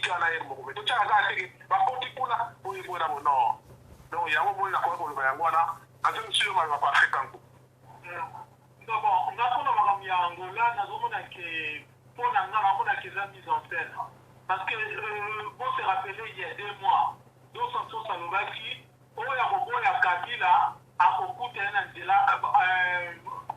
tika na ye moko me to tshaka za teke bakoti kuna boye boye na bono donc yango boye na kwa koloba yango wana azo monsieur ma parfait kanko donc bon ngakona makambo ya Angola nazomona ke pona ngana mona ke za mise en scène parce que bon se rappeler il y a 2 mois Dos Santos alobaki oya koboya Kabila akokuta na nzela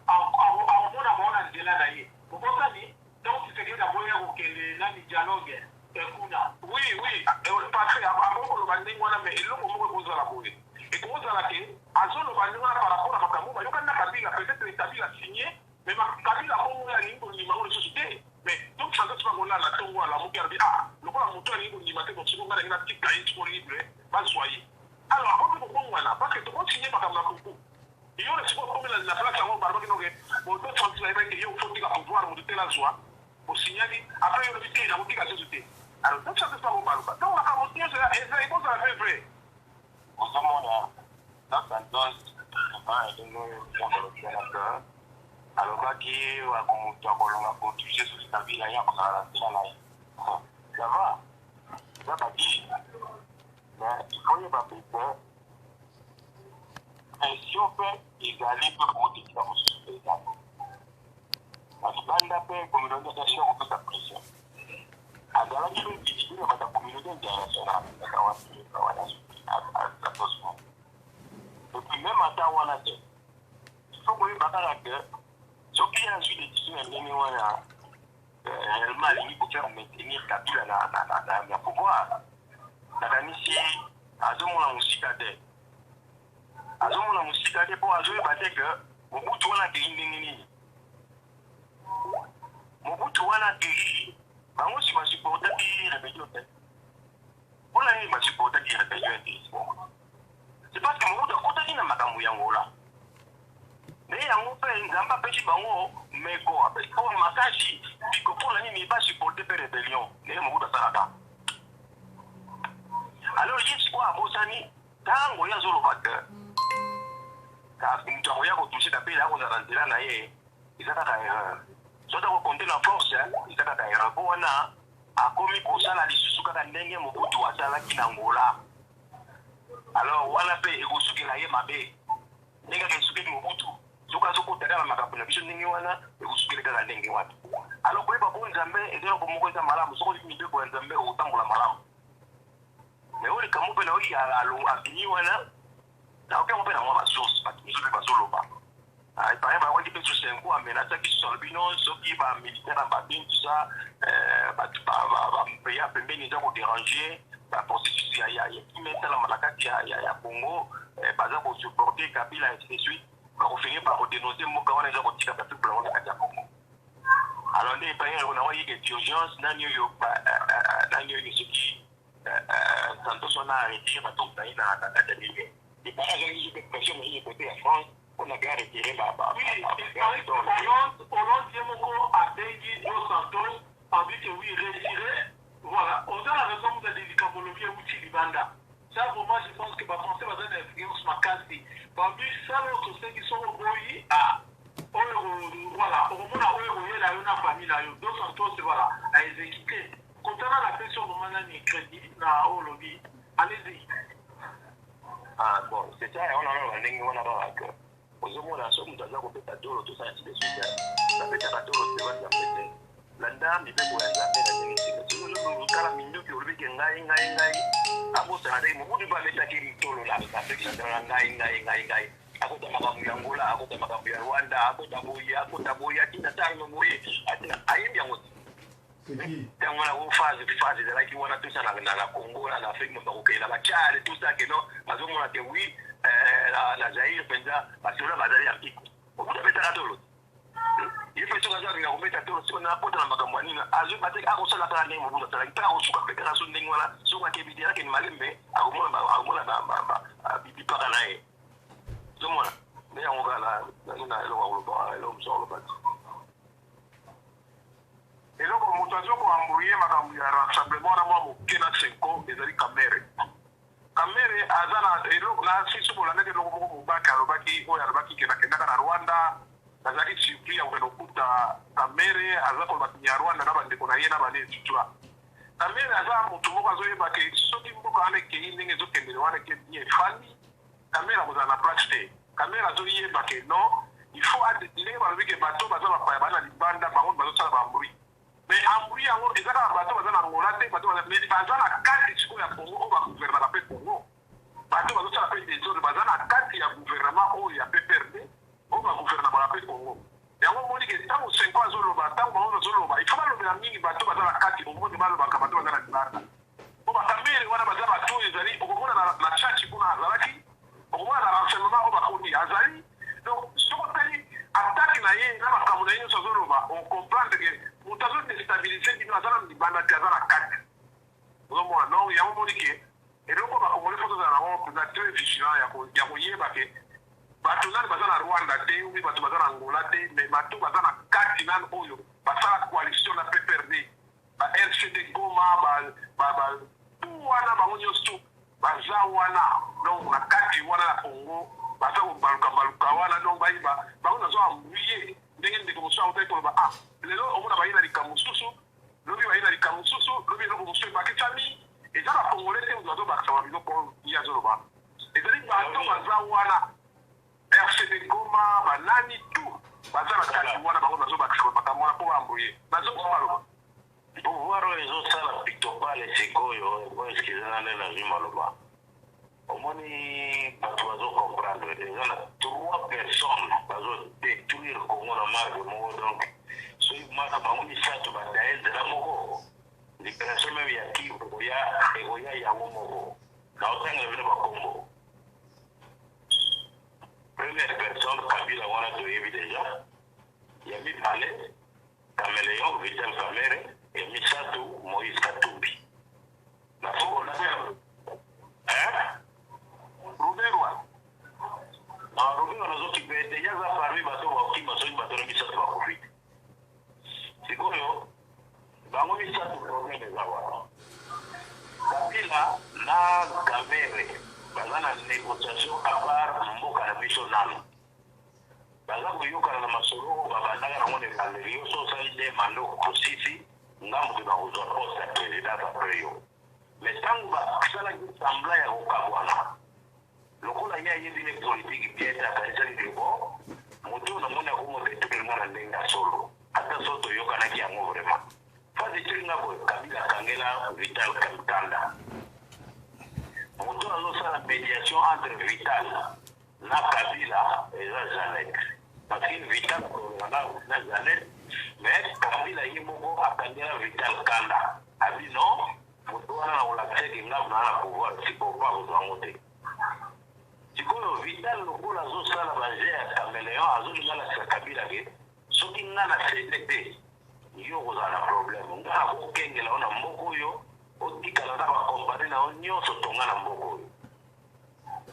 akomona baona nzela na ye okosani donc c'est la boya kokele nani dialogue ekuna oui parce que akokoloba ndenge wana me eloko moko ekozala boye ekozala ke azoloba ndenge wana par rapport à makambo bayokani na Kabila peut-être Kabila signé mais Kabila bongo alingi kondima ngo lisusu te mais donc Santos bakolala ntongo ala moki alobi lokola moto alingi kondima te donc sikoyo nga ndenge natika ye disponible bazwa ye alors akoki kobongo wana parce que tokosigné makambo ya kuku iyo na sikoyo komi na place yango balobaki noke moto Santos ayebaki yo fotika pouvoir moto te nazwa osignali après yo lobi te nakotika susu te alors donc Santos bakobaloba donc makambo nyonso ekozala vrai vrai ozomona na Santos alobaki wakomutu akolonga kotouche soki Kabila ye akozala na nzela na ye ça va eza badi mais il faut yeba pete pression mpe ezali mpe komotikisa mosusu mpe ezali na libanda mpe communauté internationale kopesa pression azalaki mpe discipline na bata communauté internationale kaka wana Santos mo et puis même ata wana te il faut koyeba kaka ke soki azwi décision ya ndenge wana réellement alingi kofaire maintenir Kabila na pouvoir nakanisi azomona mosika te mpo azoyeba te ke mobutu wana akei ndenge nini mobutu wana akei bango si basupportaki rébellion te mpona nini basupportaki rébellion te c'est parce que mobutu akotaki na makambo yango la me yango mpe nzambe apesi bango meko apesi bango makasi biko mpona nini basupporte mpe rébellion ndenge mobutu asalaka alors ye sikoyo abosani ntango ye azoloba te moto akoya kotouche Kabila akozala na nzela na ye eza kaka erreur soki akokonte na force eza kaka erreur mpo wana akomi kosala lisusu kaka ndenge mobutu asalaki na Angola alors wana mpe ekosukela ye mabe ndenge kaka esukeli mobutu soki azokotaka na makambo na biso ndenge wana ekosukeli kaka ndenge wana alors koyeba po nzambe eza eloko moko eza malamu soki oliki mibeko ya nzambe okotambola malamu mais oyo likambo mpe naoki abini wana naokengo mpe na mwa basource bato mosusu mpe bazoloba epare bawaki mpe sosenko amenasaki soso alobi no soki bamilitaire na babin tusa bato bapeya pembeni eza koderange baprocessus ya kime esalama na kati ya Congo baza kosupporte Kabila ainsi de suite bakofini bakodénonce mboka wana eza kotika bapeuple wana kati ya Congo alors nde epare nawa yeke d'urgence nani oyo soki Santos wana arrêté bato na ye na kati ya lile epare azalaki mpe pression mosusu côté ya France mpona bien retirer Hollande ye moko abengi Dos Santos envie que oui retirer voilà oza la raison de likambo lobi euti libanda ça vraiment je pense que bafançais baza na influence makasi babi sala oyo tosengi soko boyi oyo voilà okomona oyo koyela yo na famille na yo Dos Santos voilà aexécuté concernant la question vraiment nani crédit na oyo lobi allez-y bon c'est ça on a ndenge wana baka ozomona soki moto aza kopeta tolo tosala ainsi de suite bapetaka tolo te baza pete landa mibeko ya nzambe na ndenge sika sokokala minduki olobike ngai abosana te mobutu mpe abetaki tolo apekisana ngai akota makambo ya Angola akota makambo ya Rwanda akota boye atina ntango boye atina ayembi yango ntango wana phase ezalaki wana tusa na Congo na Afrique moto akokela bachale tusa keno bazomona ke wi na Zaire mpenza basola bazali ya mpiko mobutu abetaka tolo ye mpe soki azalinga kobeta tolo siko napota na makambo ya nini azobate akosala kaka ndenge mobutu asalaki mpe akosuka mpe kaka so ndenge wana soki akebi te akeni malembe akomona bipaka na ye ozomona nde yango kaka na eloko akoloba eloko mosu akoloba te eloko moto azokoambrouye makambo ya rassemblement na mwa moke na senko ezali Kamere aza na eloko na siso bolandaki eloko moko mobaki alobaki oyo alobaki kendaka na Rwanda azalaki surpris ya kokende kokuta Kamere aza koloba Kinyarwanda na bandeko na ye na banetutwa Kamera aza motu moko azoyeba ke soki mboka wana ekei ndenge ezokendele wana ekei efandi kamera kozala na place te kamera azoyeba ke non il faut ndenge balobi ke bato baza bapaya baza na libanda bango bazosala bambui mais ambui yango eza kaka bato baza na ngola te bato baza na kati sikoyo ya kongo oyo baguvernema mpe kongo bato bazosala mpe desordre baza na kati ya guvernema oyo ya pprd oyo baguvernema mpe kongo yango omoni ke ntango senko azoloba ntango bango bazoloba il faut balobela mingi bato baza na kati omoni balobaka bato baza na libanda po bakamere wana baza bato oyo ezali okomona na chachi kuna azalaki okomona na renseignement oyo bakoni azali donc sokotali atake na ye na makambo na ye nyonso azoloba ocomprendre ke moto azodestabilize bino aza na libanda te aza na kati ozomona donc yango omoni ke eloko bakongole fo tozala nango mpenza très vigilant ya koyeba ke bato nani baza na rwanda te obi bato baza na ngola te mais bato baza na kati nani oyo basala coalition na pprd ba rcd goma tout wana bango nyonso baza wana donc na kati wana na congo baza kobalukabaluka wana donc bayiba bango nazo ambuye ndenge ndeko mosusu autaki koloba lelo omona bayi na likambo mosusu lobi bayi na likambo mosusu lobi eloko mosusu ebakisami eza bakongole te moto azobakisama biloko ye azoloba ezali bato baza wana RCD Goma banani tout baza na kati wana bango nazobakisa makambo wana mpo bambuye nazokoloba pouvoir oyo ezosala pitopale sikoyo po esikizana nde nazwi maloba omoni bato bazokomprendre eza na 3 personnes bazodétruire kongo na marge moko donc soki maka bango misato badaye nzela moko libération meme ya kivu ekoya yango moko na otanga bino bakombo première personne kabila wana toyebi deja ya mibale Caméléon Vital Kamere et misato Moïse Katumbi na foko na Ruberwa Ruberwa nazokipe deja za parmi bato bakima soki bato na misato bakufiti sikoyo bango misato problème eza wana Kabila na Kamere baza na négociation à part mboka na biso nano baza koyokana na masolo babandaka nango ne bandeli yo so osali nde mandoko kosisi ngambo te bakozwa poste ya président apres yo mais ntango basalaki sambla ya kokabwana lokola ye ayebi ne politike bien te akanisaki libo moto oyo namoni akomodetruire na ndenge ya solo ata so toyokanaki yango vraiment fasi tilinga boye kabila akangela Vital Kamtanda moto azosala médiation entre Vital na Kabila eza Janet parce que Vital na Janet mais Kabila ye moko akangela Vital Kanda abi non moto wana na olakisaki ngambo na pouvoir sikopa kozwa ngo te sikoyo Vital lokola azosala baje ya Caméléon azolinga lakisa Kabila ke soki nga na cede te yo kozala na problème nga nakokengela o na mboka oyo otikala na bakompane na yo nyonso tonga na mboka oyo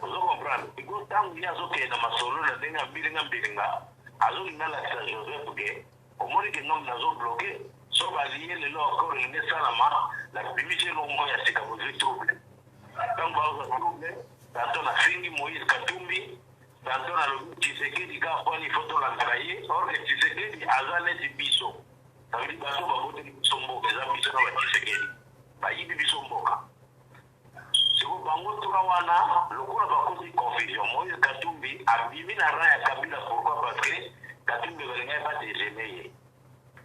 ozokomprendre iko ntango ye azokende na masolo na ndenge ya mbilinga azolinga lakisa Joseph ke omoni ke ngambo nazobloke so balie lelo akoro elingi esalama na bimise elongo ya sika bozwi trouble ntango baoza trouble tanto nafingi Moïse Katumbi tanto nalobi Tshisekedi ka kwani fotolandaka ye orke Tshisekedi aza neti biso tandi bato baboteli biso mboka eza biso na baTshisekedi bayibi biso mboka siko bango tura wana lokola bakozi confusion Moïse Katumbi abimi na ra ya Kabila pourquoi parce que Katumbi balingai badejene ye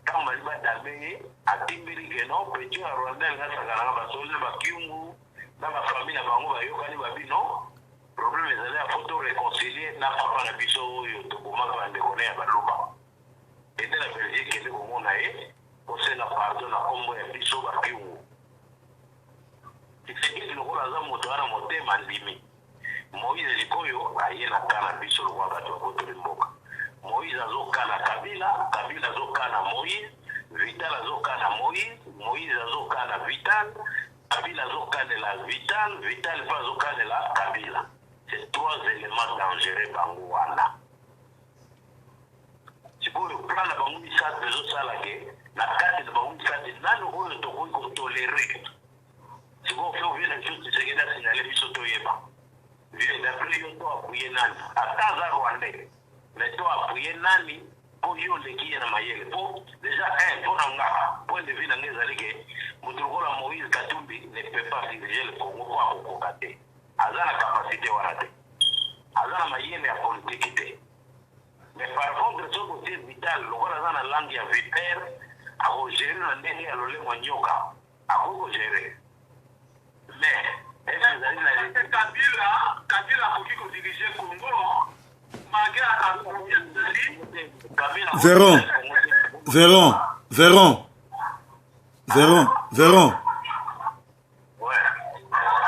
ntango bali badambe ye atimbeli ke non petit ya Rwanda elinga sakalanga basole bakiungu na bafamille na bango bayokani babi non problème ezali ya foto réconcilier na papa na biso oyo tokomaka bandeko na ya baluba ete na Belgique kende komona ye osala pardon na kombo ya biso bakiungu Tshisekedi lokola aza moto wana motema ndimi Moïse sikoyo aye na kana biso lokola bato bakotoli mboka Moïse azokana Kabila Kabila azokana Moïse Vital azokana Moïse Moïse azokana Vital Kabila azokanela Vital Vital mpe azokanela Kabila c'est 3 éléments dangereux bango wana sikoyo plan na bango misato ezosala ke na kati na bango misato nano oyo tokoki kotolere sikoyo fe ovie na biso Tshisekedi asignale biso toyeba vie d'après yo to apuye nani ata aza rwandais mais to apuye nani mpo yo oleki ye na mayele mpo déjà mpo na nga point de vue na nga ezali ke Moutoula Moïse Katumbi ne peut pas diriger le Congo pour Kokate. Aza la capacité wana te. Aza na mayene ya politique te. Mais par contre, ce côté vital, le roi aza na langue ya vipère, a gérer na ndenge ya lole mwanyoka. A gérer. Mais est-ce que Kabila akoki ko diriger Congo malgré Véron.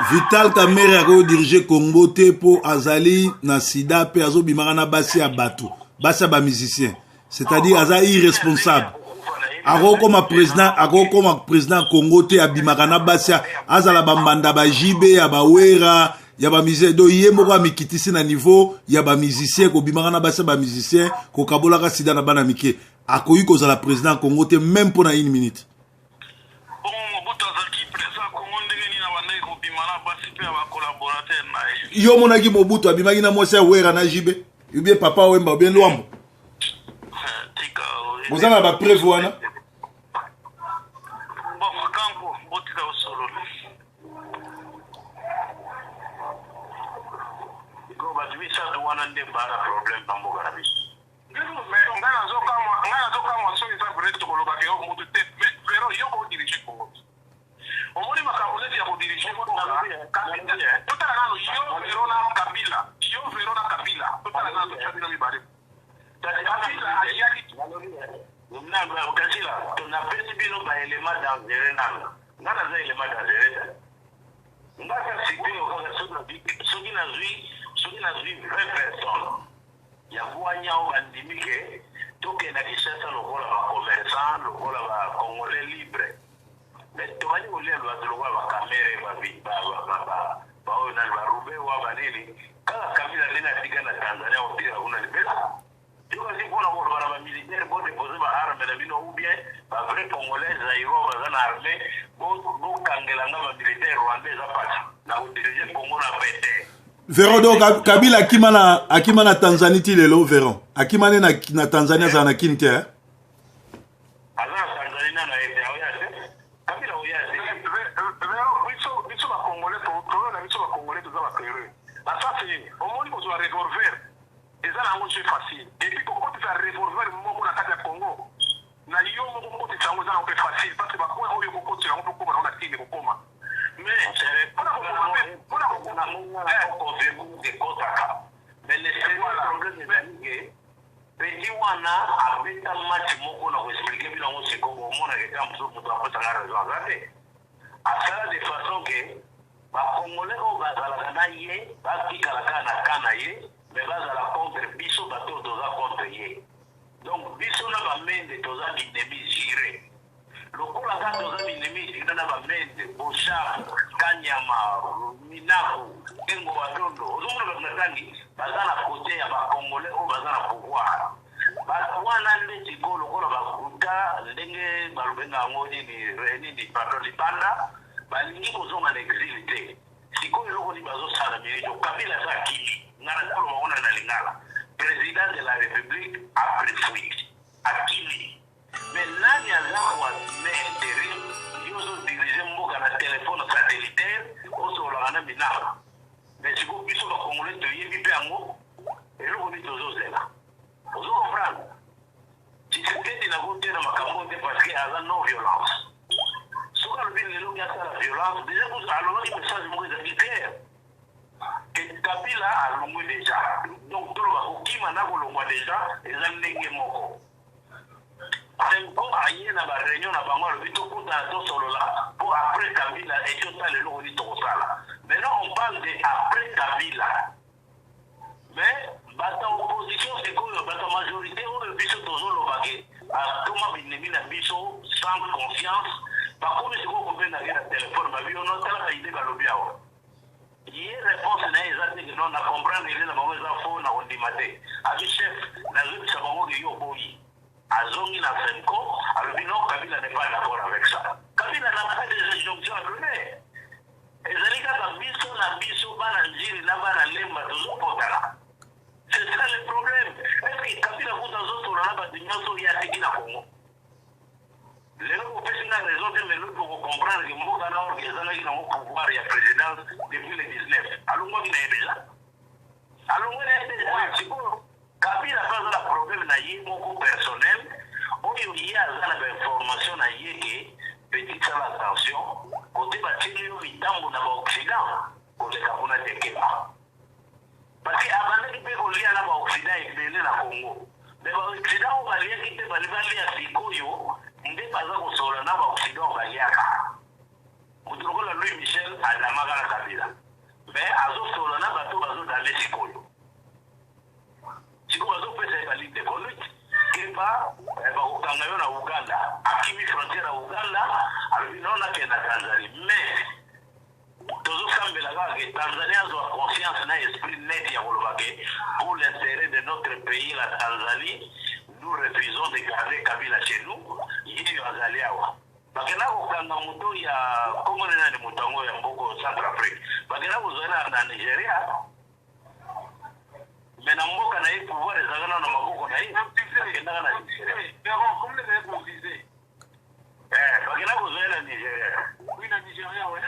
Vital Kamerhe a dirigé Congo te po azali na sida pe azo bimaka na basi ya bato, basi ya ba musicien. C'est-à-dire aza irresponsable. Ako comme président Congo te abimaka na basi azala bambanda ba jibe ya ba wera ya ba musicien do yemoko amikitisi na niveau ya ba musicien ko bimaka na basi ba musicien ko kabolaka sida na bana mike. Akoyi ko zala président Congo te même pour na 1 minute. Yo monaki Mobutu abimaki na mwasi ya wera na jibe ubie papa wemba ubie lwambo bozana ba preuve wana omoni makamboleti ya kodirige totala nano yo verona kabila totala nano chabino mibale kabila ayaki kasila tunapesi bino baelema dangere nano ngana za elema dangere ngaka sikio kaka soki nazwi 20 personnes ya kuanyao bandimike tokenda kisasa lokola bakomersan lokola bakongolais libre mais tomani olia lwazi lokola bakamere baoyo nani barube wa banini kaka kabila nene atika na Tanzania otira kuna lipesa yokazi mpona kolobana bamilitaire bodepose baarme na bino ou bien bavrai congolais zairo baza na arme bokangelanga bamilitaire rwandais apati na kodirige Congo na pete. Véron donc Kabila akima na Tanzanie ti lelo Véron akimane na Tanzania za na kinte aza na Tanzania na ete oyase Kabila oyase biso bakongolais tolona biso bakongolais toza bakere basasi omoni kozwa revolver eza nango jeu facile epuis kokotisa revolver moko na kati ya Congo na yo moko kokotisa yango eza nango mpe facile parce que bakoya oyo kokotisa yango mpe kokoma nango na tine kokoma mais petit wana abeta match moko na koexplike bino ngo sikobo omona keka moto akosanga raison aza te asala de façon ke bakongolais oyo bazalaka na ye bakikalaka na ka na ye mais bazala contre biso bato toza contre ye donc biso na bamende toza binemi jire lokola kaka toza binemi jire na bamende boshar kanyama minaku engo badondo ozomona bato na tangi baza na kote ya bakongolais oyo baza na pouvoir bato wana nde sikoyo lokola bakuta ndenge balobenga yango nini pardon libanda balingi kozonga na exil te sikoyo eloko nini bazosala milito Kabila aza akili ngana koloba wana na lingala président de la république après fuite akili mais nani aza koasime intérim yo ozodirige mboka na telefone satellitaire osololaka na minaka mais sikoyo biso bakongolais toyebi mpe yango eloko nini tozozela ozo comprendre Tshisekedi na kotena makambo te parce que aza non violence soki alobi lelo ngi asala violence déjà alobaki message moko ezalaki claire ke Kabila alongwe déjà donc toloba kokima na kolongwa déjà eza ndenge moko senko aye na bareunion na bango alobi tokutana tosolola po après Kabila etotala eloko nini tokosala maintenant on parle de après Kabila mais bata opposition sikoyo bata majorité oyo biso tozolobake atoma binemi na biso sans confiance bakomi sikoyo kobendake na telefone babi ono talaka ide balobi awa ye réponse na ye eza teke non na comprendre ele na bango eza fo na kondima te abi chef nazobisa bango ke yo boyi azongi na senko alobi non Kabila n'est pas d'accord avec ça Kabila n'a pas des injonctions à donner ezali kaka biso na biso bana njiri na bana lemba tozopotala. C'est ça le problème. Est-ce que Kabila vous dans autres là bas de nyonso ya teki na Congo. Les gens ont fait une raison de mais l'autre pour comprendre na ye moko personnel oyo ye aza na bainformation na ye ke petit sala attention kote batili yo mitambo na baoccident koleka kuna tekeba parce que abandaki mpe kolia na baoccident ebele na congo me baoccident oyo baliaki te balia sikoyo nde baza kosola na baoccident oyo baliaka moto lokola louis michel adamaka na kabila me azosola na bato bazodale sikoyo sikoyo bazopesa ye balide conduite keba bakokanga yo na uganda akimi frontière ya uganda alobi nao nakenda tanzanie mais tozosambela kaka ke tanzanie azwa conscience na esprit net ya koloba ke pour l'intérêt de notre pays la tanzanie nous refusons de garder kabila chez nous yeyo azali awa bakenda kokanga moto ya kongo nena ni moto yango ya mboko centrafrique bakenda kozala na nigeria mais na mboka na ye pouvoir ezalaka na maboko na ye bakendaka na nigeria bakenda kozala na nigeria oui na nigeria ouais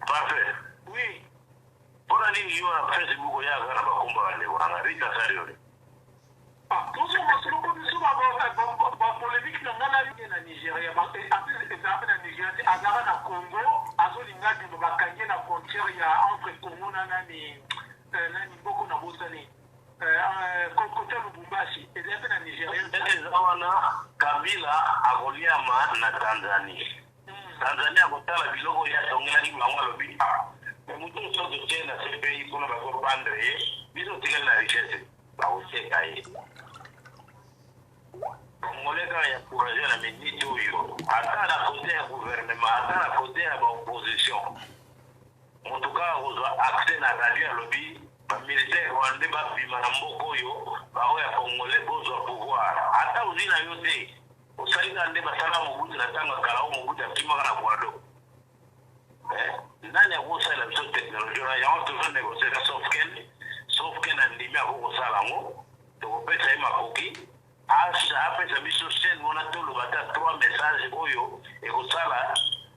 parfait oui mpona nini yo na facebook oyaka na bakomba bandeko nanga rita sali oyo tozomasoloko biso bapolémique na nga nalinge na nigeria ezalaka na nigeria te azalaka na congo azolinga bima bakangie na frontière ya entre congo nani mboko na bosani kote lubumbashi ezala mpe na nigeria eza wana kabila akoliama na tanzanie tanzanie akotala biloko ye atongelaki bango alobi motu soki otie na cpi mpona bakopandre ye biso otikali na richesse bakoteka ye congolais kaka ya courage na miniti oyo ata na kote ya gouvernement ata na kote ya baopposition moto kaka kozwa accès na radio alobi bamilitaire wande babima na mboka oyo baoyo ya congolais bozwa pouvoir ata ozi na yo te osalika nde basala mobutu na ntango kala o mobutu akimaka na bwado nani akosala biso technologie wana yango tozonegocie na sofken andimi akokosala yango tokopesa ye makoki apesa biso chaine wana toloba ta 3 message oyo ekosala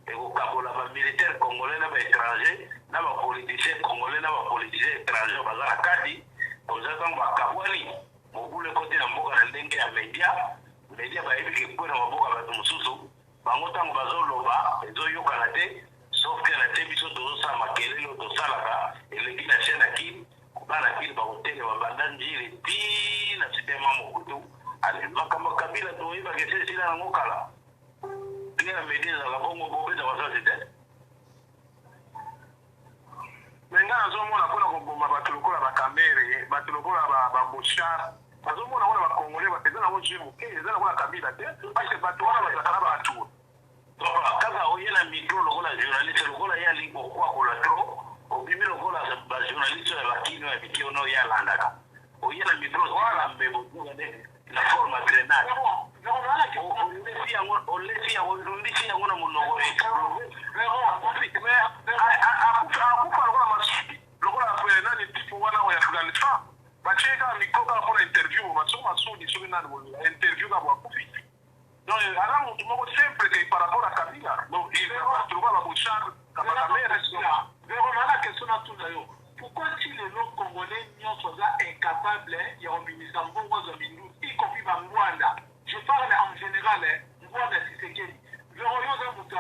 ekokabola bamilitaire congolais na baétranger na bapoliticien congolais na bapoliticien étranger baza na kati oza ntango bakabwani mobulu ekoti na mboka na ndenge ya media bayebiki ekwe na maboka bato mosusu bango ntango bazoloba ezoyokana te sauf ke na te biso tozosala makelele oyo tosalaka eleki na chaine akili bana kili bakotelema banda njiri ti na sitema mokutu makambo kabila toyebaka ese esila nango kala ndenge na media ezalaka bongo bobeta basasi te menga nazomona mpona koboma bato lokola bakamere bato lokola baboshar bazomona wana bakongole eza nango jeu moke eza nango na kabila te parce bato wana bazalaka na bato kaka oye na micro lokola journaliste lokola ye alingi kokwakola tro obimi lokola bajournaliste oyo bakino ya miki ono ye alandaka oye na micro mbebotuane na forme grenade olesi yango na monoko akufa lokola masuki lokola nani tipu wana oyo afghanistan batie kaka mikro kaka mpona interview basoko masudi soki nani interview kaka boakufi donc aza motu moko simple ke par rapport à kabila donc bato lokola babochar kabakamere la question na tuna yo pourquoi si lelo congolais nyonso aza incapable ya kobimisa mbongo azwa minduki y compris bangwanda je parle en général ngwanda sisekedi vero yo oza moto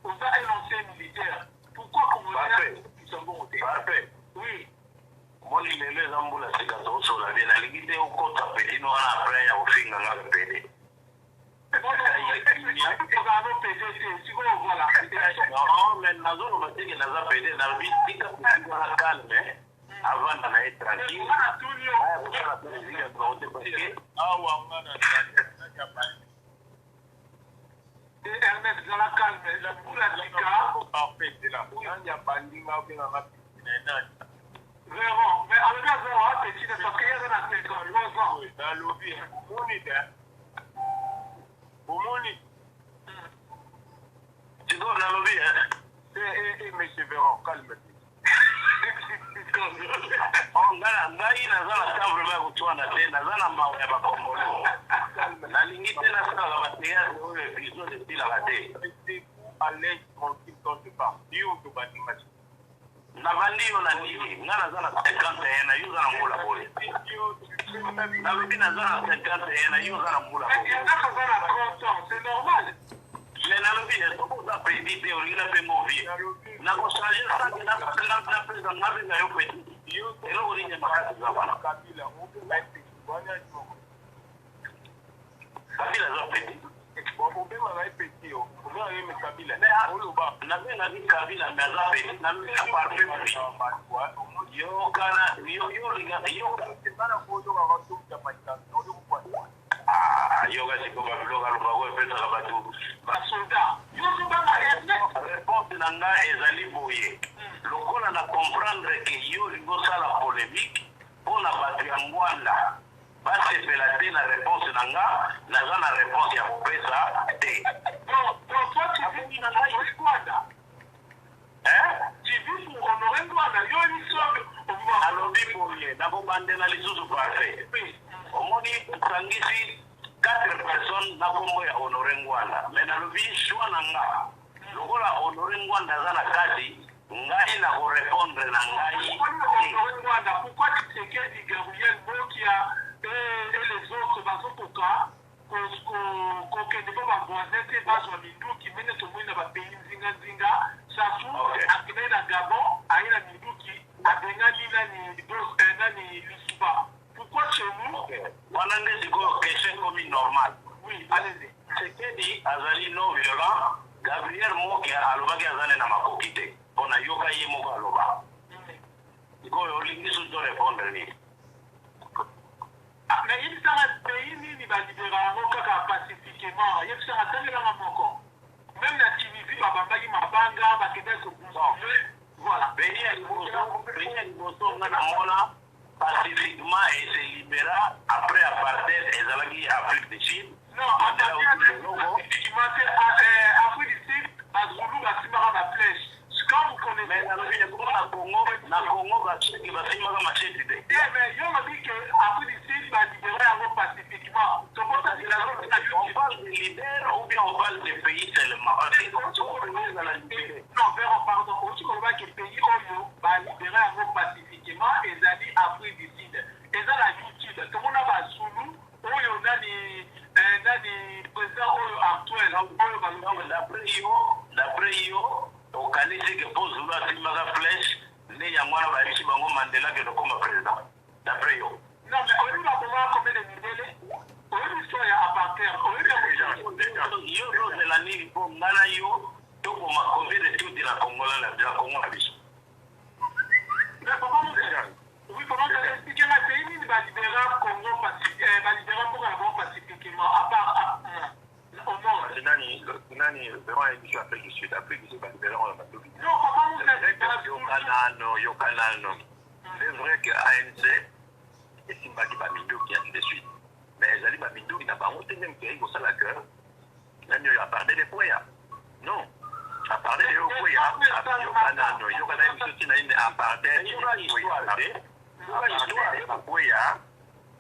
oza un ancien militaire pourquoi congolais abimisa mbongo te oui moni lelo eza mbula sika tosola bien nalingi te okota petino wana apres ya kofinga nga pede non mais nazoloba teke naza pede nalobi tika wana calme avanda na ye tranquille aya kosala plaisir ya baote parce awa nga na Ernest zala calme la mbula tika parfait là nanya bandinga obenga ngapi vraiment mais alors là zala wa petit parce que yaza na teko lozo na lobi moni da omoni siko na lobi monsieur Véron calme ngai naza na temps vraiment ya kotwana te naza na mawa ya bakongolo nalingi te nasalaka batease oyo episo esilaka te à l'aise tranquille quand tu pars. Yo to bandinga. na bandio na ndiki ngana zana 51 na yuza na mula bole na bibi na zana 51 na yuza na mula bole c'est normal. Mais na lobi est tout ça prédité au lieu de mauvais na ko changer ça que na président na bien yo petit et là on est pas ça voilà kabila zo petit bon bema na petit yo on a même kabila na benga ni kabila na za petit na lui a parfait yo kana yo linga yo sana kozo ka watu ya maisha yo gasi ko babiloga lo bago pesa la batu basoda yo so banga réponse nanga ezali boye lokola na comprendre que yo lingo sala polémique pona batu ya ngwanda basepela te na réponse nanga naza na réponse ya kopesa te donc toi tu vis na Ngwanda tu vis pour honorer Ngwanda yo emisome alobi boye nakobandela lisusu parfait omoni osangisi 4 personnes na kombo ya honore ngwanda me nalobi shwa na nga lokola honore ngwanda aza na kati ngai na korépondre na ngai Ngwanda pourquoi Tshisekedi Gabriel Mokia et les autres bazokoka kokende po bavoisin te bazwa minduki mene tomoni na bapays nzinga sasu akende na Gabon aye na minduki abengani nani lisuba. Pourquoi chez nous wana nde sikoyo question komi normal oui allez-y Tshisekedi azali non violent Gabriel Mokia alobaki azane na makoki te mpona yoka ye moko aloba sikoyo olingi susu to répondre nini mais il sera pays nini balibera yango kaka pacifiquement ye sera tangelanga moko même na Tunisie babambaki mabanga bakendaki kobouscule voilà pays ya liboso nga namona pacifiquement et se libéra après apartheid ezalaki Afrique du Sud non pacifiquement te Afrique du Sud bazulu basimaka baflèche quand vous connaissez mais na Congo basiki basimaka macheti te mais yo lobi ke Afrique du Sud balibera yango pacifiquement on parle de leader ou bien on parle de pays seulement non pardon aussi kolobaki pays oyo balibera yango pacifiquement ezali Afrique du Sud eza na YouTube tomona bazulu oyo nani président oyo actuel oyo balobi d'après yo okanisi ke po zulu asimaka flèche nde yango wana bayebisi bango Mandela ke tokoma président d'après yo non mais oyebi bakomaka combien de mindele oyebi histoire ya apartheid oyebi yo tozela nini mpo ngana yo tokoma combien de tout na Congo na biso mais comment expliquer la pays nini balibera Congo balibera mboka na bango pacifiquement à part au monde nani vraiment émission Afrique du Sud balibera on a matobi non comment yokanano c'est vrai que ANC esimbaki baminduki ainsi de suite mais ezali baminduki na bango te ndenge kei kosala ke nani oyo aparde de kweya non aparde de okweya yokana émission ti na ine aparde kweya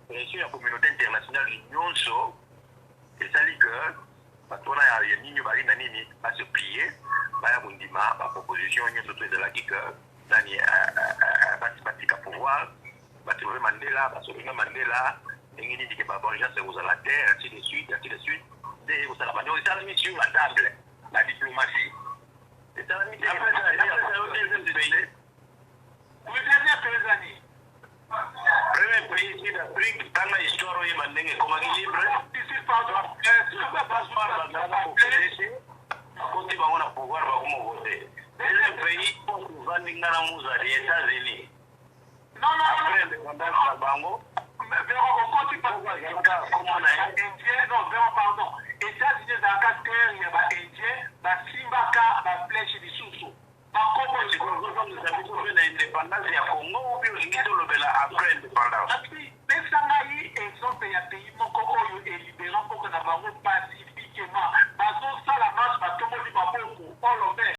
pression ya communauté internationale nyonso ezali ke bato wana ya nini bali na nini base plie baya kondima baproposition nyonso to ezalaki ke nani batika pouvoir batrouvez Mandela, basobenga Mandela, ndenge nini ke bavengeance ekozala te, ainsi de suite, nde kosala bango esalami sur la table, la diplomatie. Esalami te premier pays sud Afrique, tanga histoire oyeba ndenge ekomaki libre, akoti bango na pouvoir bakoma vote. Deuxième pays, tovandi nga na mozali États-Unis. Non, après l'indépendance na bango pardon États-Unis ezalaka terre ya baindien basimbaka baflèche lisusu bakombo na indépendance ya Congo obi olingi to